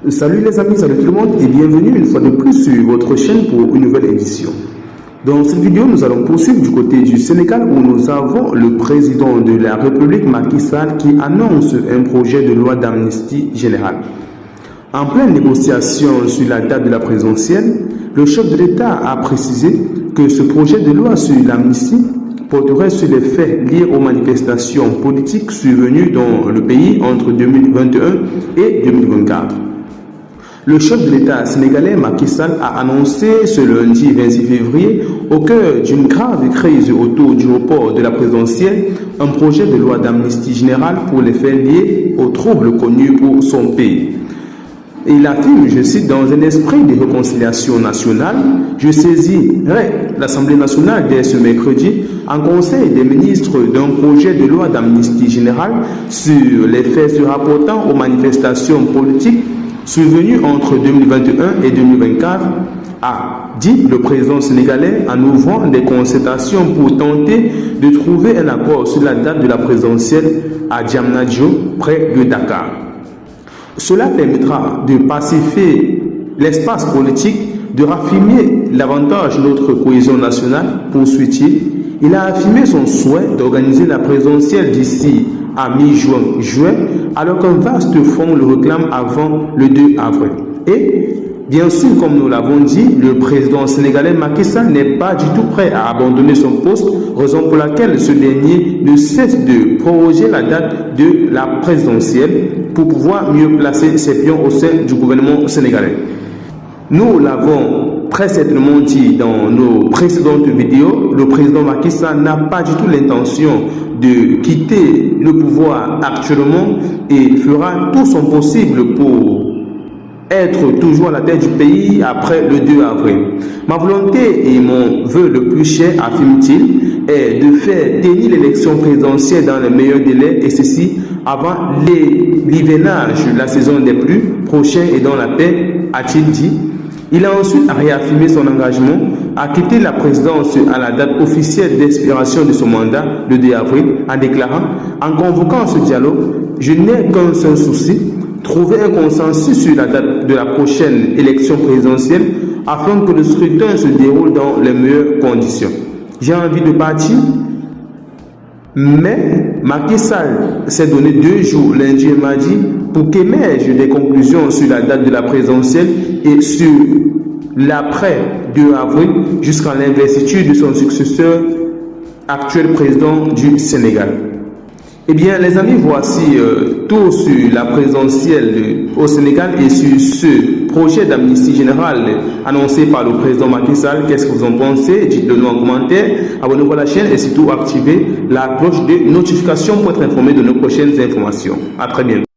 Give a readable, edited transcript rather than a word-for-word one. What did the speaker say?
Salut les amis, salut tout le monde et bienvenue une fois de plus sur votre chaîne pour une nouvelle édition. Dans cette vidéo, nous allons poursuivre du côté du Sénégal où nous avons le président de la République Macky Sall qui annonce un projet de loi d'amnistie générale. En pleine négociation sur la date de la présidentielle, le chef de l'État a précisé que ce projet de loi sur l'amnistie porterait sur les faits liés aux manifestations politiques survenues dans le pays entre 2021 et 2024. Le chef de l'État sénégalais Macky Sall a annoncé ce lundi 26 février, au cœur d'une grave crise autour du report de la présidentielle, un projet de loi d'amnistie générale pour les faits liés aux troubles connus pour son pays. Il affirme, je cite, dans un esprit de réconciliation nationale, je saisirai l'Assemblée nationale dès ce mercredi en conseil des ministres d'un projet de loi d'amnistie générale sur les faits se rapportant aux manifestations politiques survenues entre 2021 et 2024, a dit le président sénégalais en ouvrant des concertations pour tenter de trouver un accord sur la date de la présidentielle à Diamniadio, près de Dakar. Cela permettra de pacifier l'espace politique, de raffiner davantage notre cohésion nationale, poursuit-il. Il a affirmé son souhait d'organiser la présidentielle d'ici à mi-juin, alors qu'un vaste front le réclame avant le 2 avril. Et, bien sûr, comme nous l'avons dit, le président sénégalais Macky Sall n'est pas du tout prêt à abandonner son poste, raison pour laquelle ce dernier ne cesse de proroger la date de la présidentielle pour pouvoir mieux placer ses pions au sein du gouvernement sénégalais. Nous l'avons très certainement dit dans nos précédentes vidéos, le président Macky Sall n'a pas du tout l'intention de quitter le pouvoir actuellement et fera tout son possible pour être toujours à la tête du pays après le 2 avril. Ma volonté et mon vœu le plus cher, affirme-t-il, est de faire tenir l'élection présidentielle dans les meilleurs délais et ceci avant l'hivernage, la saison des pluies prochaine et dans la paix, a-t-il dit. Il a ensuite réaffirmé son engagement à quitter la présidence à la date officielle d'expiration de son mandat, le 2 avril, en déclarant, en convoquant ce dialogue, je n'ai qu'un seul souci, trouver un consensus sur la date de la prochaine élection présidentielle afin que le scrutin se déroule dans les meilleures conditions. J'ai envie de partir, mais Macky Sall s'est donné 2 jours, lundi et mardi, pour qu'émergent des conclusions sur la date de la présidentielle et sur l'après 2 avril jusqu'à l'investiture de son successeur, actuel président du Sénégal. Eh bien, les amis, voici tout sur la présidentielle au Sénégal et sur ce projet d'amnistie générale annoncé par le président Macky Sall. Qu'est-ce que vous en pensez? Dites-le nous en commentaire. Abonnez-vous à la chaîne et surtout activez la cloche de notification pour être informé de nos prochaines informations. À très bientôt.